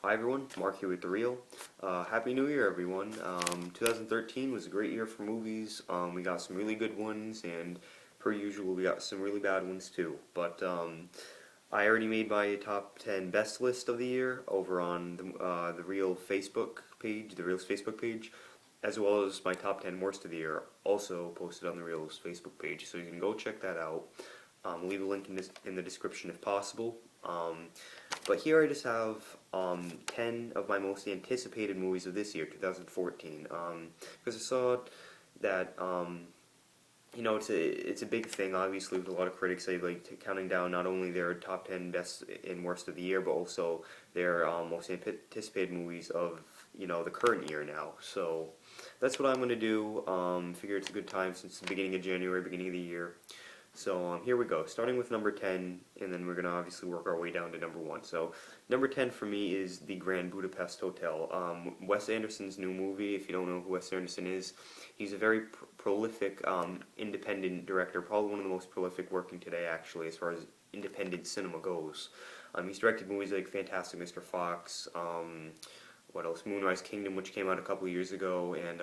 Hi everyone, Mark here with The Real. Happy New Year everyone. 2013 was a great year for movies. We got some really good ones and per usual we got some really bad ones too. But I already made my top 10 best list of the year over on the Real Facebook page, the Real's Facebook page, as well as my top 10 worst of the year also posted on the Real's Facebook page. So you can go check that out. Leave a link in the description if possible. But here I just have 10 of my most anticipated movies of this year, 2014. Because I saw that it's a big thing. Obviously, with a lot of critics, they like counting down not only their top 10 best and worst of the year, but also their most anticipated movies of the current year now. So that's what I'm going to do. Figure it's a good time since the beginning of January, beginning of the year. So here we go, starting with number 10, and then we're going to obviously work our way down to number 1. So number 10 for me is The Grand Budapest Hotel. Wes Anderson's new movie. If you don't know who Wes Anderson is, he's a very prolific independent director, probably one of the most prolific working today actually as far as independent cinema goes. He's directed movies like Fantastic Mr. Fox, what else, Moonrise Kingdom, which came out a couple of years ago, and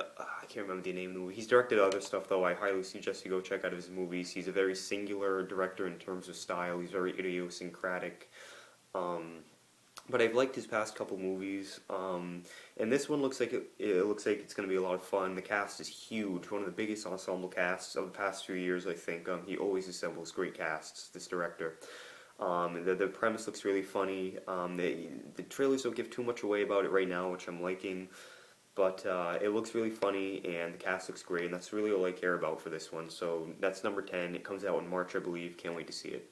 I can't remember the name of the movie. He's directed other stuff, though. I highly suggest you go check out his movies. He's a very singular director in terms of style. He's very idiosyncratic. But I've liked his past couple movies, and this one looks like it looks like it's going to be a lot of fun. The cast is huge, one of the biggest ensemble casts of the past few years, I think. He always assembles great casts, this director. The premise looks really funny. The trailers don't give too much away about it right now, which I'm liking. But it looks really funny, and the cast looks great, and that's really all I care about for this one. So that's number 10. It comes out in March, I believe. Can't wait to see it.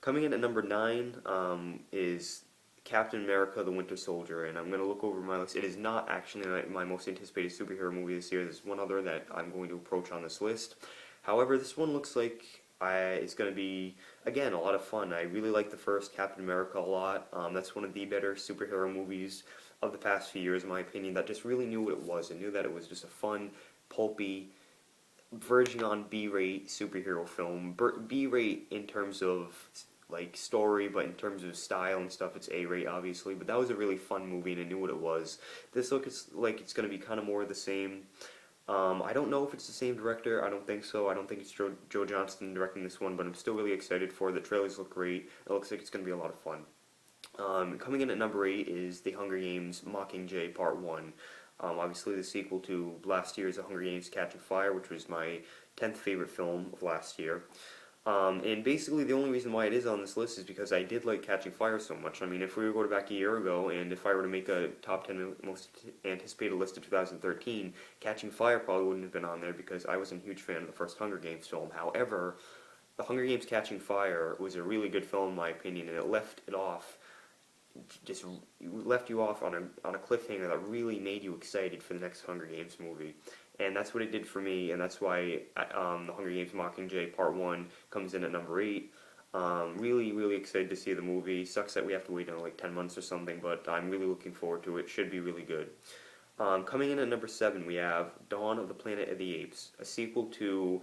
Coming in at number 9 is Captain America: The Winter Soldier, and I'm going to look over my list. It is not actually my most anticipated superhero movie this year. There's one other that I'm going to approach on this list. However, this one looks like it's going to be, again, a lot of fun. I really like the first Captain America a lot. That's one of the better superhero movies of the past few years, in my opinion, that just really knew what it was and knew that it was just a fun, pulpy, verging on B-rate superhero film. B-rate in terms of like story, but in terms of style and stuff, it's A-rate, obviously. But that was a really fun movie, and I knew what it was. This looks like it's going to be kind of more of the same. I don't know if it's the same director. I don't think so. I don't think it's Joe Johnston directing this one, but I'm still really excited for it. The trailers look great. It looks like it's going to be a lot of fun. Coming in at number 8 is The Hunger Games: Mockingjay Part 1. Obviously the sequel to last year's The Hunger Games: Catching Fire, which was my 10th favorite film of last year. And basically the only reason why it is on this list is because I did like Catching Fire so much. I mean, if we were to go back a year ago, and if I were to make a top 10 most anticipated list of 2013, Catching Fire probably wouldn't have been on there because I wasn't a huge fan of the first Hunger Games film. However, The Hunger Games: Catching Fire was a really good film in my opinion, and it left you off on a cliffhanger that really made you excited for the next Hunger Games movie. And that's what it did for me, and that's why The Hunger Games: Mockingjay Part 1 comes in at number 8. Really, really excited to see the movie. Sucks that we have to wait like 10 months or something, but I'm really looking forward to it. Should be really good. Coming in at number 7, we have Dawn of the Planet of the Apes, a sequel to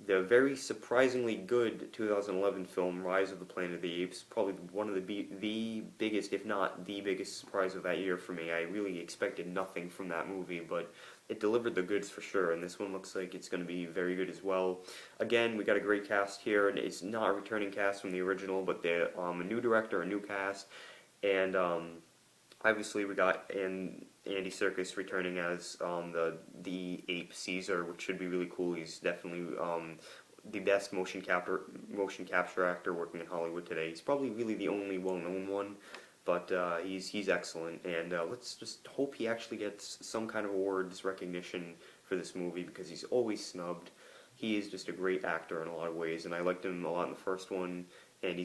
the very surprisingly good 2011 film Rise of the Planet of the Apes. Probably one of the biggest, if not the biggest surprise of that year for me. I really expected nothing from that movie, but it delivered the goods for sure, and this one looks like it's going to be very good as well. Again, we got a great cast here, and it's not a returning cast from the original, but a new director, a new cast, and obviously we got Andy Serkis returning as the ape Caesar, which should be really cool. He's definitely the best motion capture actor working in Hollywood today. He's probably really the only well-known one, but he's excellent, and let's just hope he actually gets some kind of awards recognition for this movie because he's always snubbed. He is just a great actor in a lot of ways, and I liked him a lot in the first one. And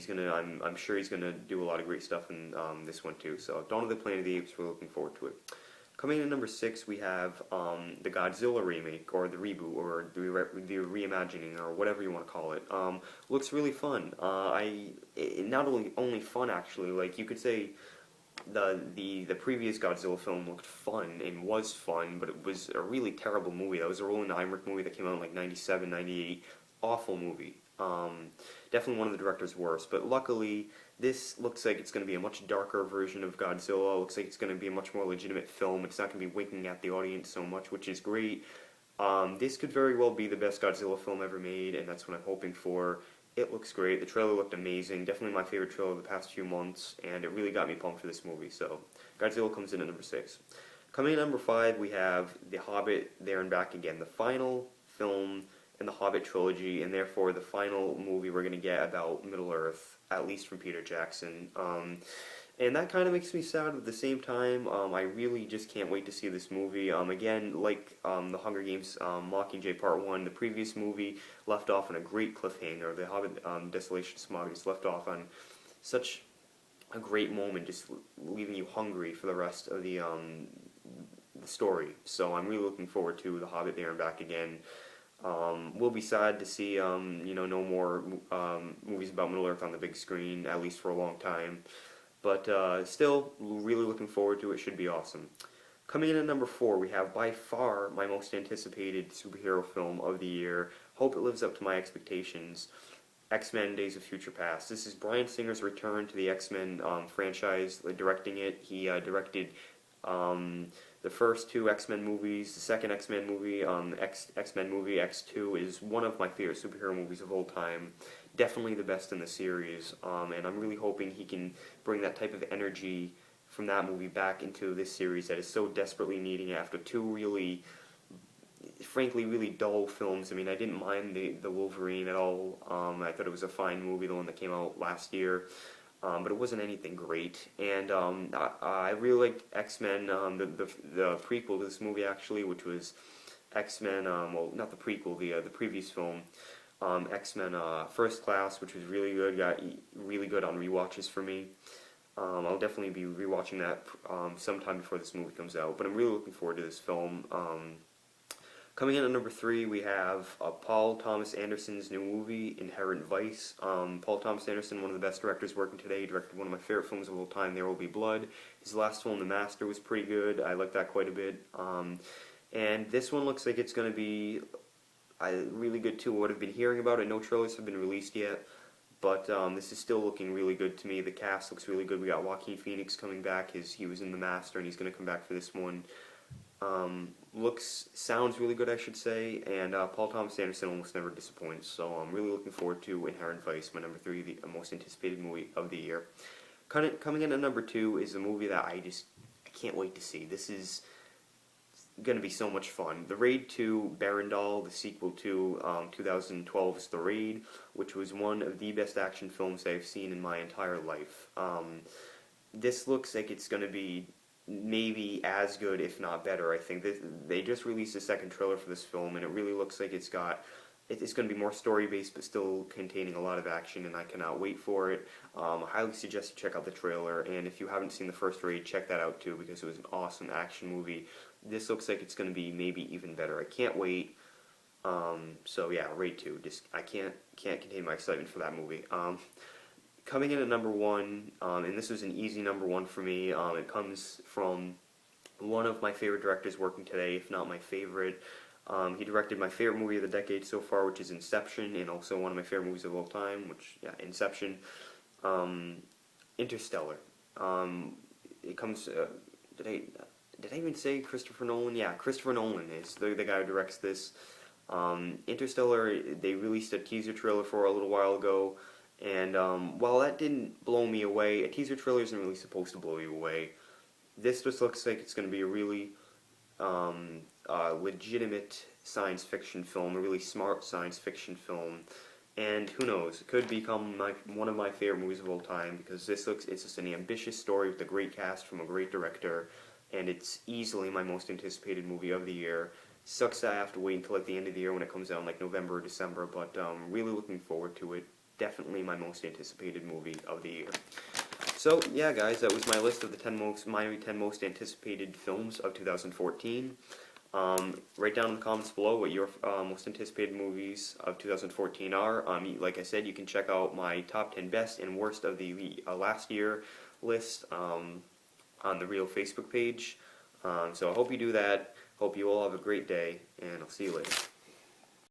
I'm sure he's gonna do a lot of great stuff in this one too. So, Dawn of the Planet of the Apes, we're looking forward to it. Coming in at number 6, we have the Godzilla remake, or the reboot, or the reimagining, or whatever you want to call it. Looks really fun. Not only fun actually. Like you could say, the previous Godzilla film looked fun and was fun, but it was a really terrible movie. That was a Roland Emmerich movie that came out in like 97, 98. Awful movie. Definitely one of the director's worst, but luckily This looks like it's going to be a much darker version of Godzilla. It looks like it's going to be a much more legitimate film. It's not going to be winking at the audience so much, which is great. This could very well be the best Godzilla film ever made, and that's what I'm hoping for. It looks great. The trailer looked amazing. Definitely my favorite trailer of the past few months, and it really got me pumped for this movie. So, Godzilla comes in at number 6. Coming in at number 5, we have The Hobbit, There and Back Again, the final film in the Hobbit trilogy, and therefore the final movie we're going to get about Middle-earth, at least from Peter Jackson. And that kind of makes me sad at the same time. I really just can't wait to see this movie. Again, like The Hunger Games Mockingjay Part 1, the previous movie left off on a great cliffhanger. The Hobbit Desolation Smog just left off on such a great moment, just leaving you hungry for the rest of the story. So I'm really looking forward to The Hobbit, There and Back Again. We'll be sad to see, no more movies about Middle-earth on the big screen, at least for a long time. But still, really looking forward to it. Should be awesome. Coming in at number 4, we have by far my most anticipated superhero film of the year. Hope it lives up to my expectations. X-Men Days of Future Past. This is Bryan Singer's return to the X-Men franchise, directing it. He directed the first 2 X-Men movies. The second X-Men movie, X-Men movie X2, is one of my favorite superhero movies of all time. Definitely the best in the series, and I'm really hoping he can bring that type of energy from that movie back into this series that is so desperately needing it after 2 really, frankly, really dull films. I mean, I didn't mind the Wolverine at all. I thought it was a fine movie, the one that came out last year. But it wasn't anything great, and I really liked X-Men, the prequel to this movie actually, which was X-Men, well, not the prequel, the previous film, X-Men First Class, which was really good, got really good on rewatches for me. I'll definitely be rewatching that sometime before this movie comes out, but I'm really looking forward to this film. Coming in at number 3, we have Paul Thomas Anderson's new movie, Inherent Vice. Paul Thomas Anderson, one of the best directors working today, directed one of my favorite films of all time, There Will Be Blood. His last film, The Master, was pretty good. I liked that quite a bit. And this one looks like it's going to be really good too. What I've been hearing about it, no trailers have been released yet, but this is still looking really good to me. The cast looks really good. We got Joaquin Phoenix coming back. He was in The Master, and he's going to come back for this one. Sounds really good, I should say, and Paul Thomas Anderson almost never disappoints, so I'm really looking forward to Inherent Vice, my number 3, the most anticipated movie of the year. Coming in at number 2 is a movie that I can't wait to see. This is going to be so much fun. The Raid 2, Barandal, the sequel to 2012's The Raid, which was one of the best action films I've seen in my entire life. This looks like it's going to be maybe as good, if not better. I think they just released a second trailer for this film, and it really looks like it's going to be more story-based, but still containing a lot of action, and I cannot wait for it. I highly suggest you check out the trailer, and if you haven't seen the first Raid, check that out too, because it was an awesome action movie. This looks like it's going to be maybe even better. I can't wait. So yeah, Raid 2. I can't contain my excitement for that movie. Coming in at number 1, and this was an easy number 1 for me. It comes from one of my favorite directors working today, if not my favorite. He directed my favorite movie of the decade so far, which is Inception, and also one of my favorite movies of all time, Inception. Interstellar. It comes. Did I even say Christopher Nolan? Yeah, Christopher Nolan is the guy who directs this. Interstellar, they released a teaser trailer for a little while ago, and while that didn't blow me away, a teaser trailer isn't really supposed to blow you away. This just looks like it's going to be a really legitimate science fiction film, a really smart science fiction film, and who knows, it could become one of my favorite movies of all time, because it's just an ambitious story with a great cast from a great director, and it's easily my most anticipated movie of the year. Sucks that I have to wait until the end of the year when it comes out in November or December, but really looking forward to it. Definitely my most anticipated movie of the year. So yeah, guys, that was my list of my 10 most anticipated films of 2014. Write down in the comments below what your most anticipated movies of 2014 are. Like I said, you can check out my top 10 best and worst of the last year list on the Real Facebook page. So I hope you do that. Hope you all have a great day, and I'll see you later.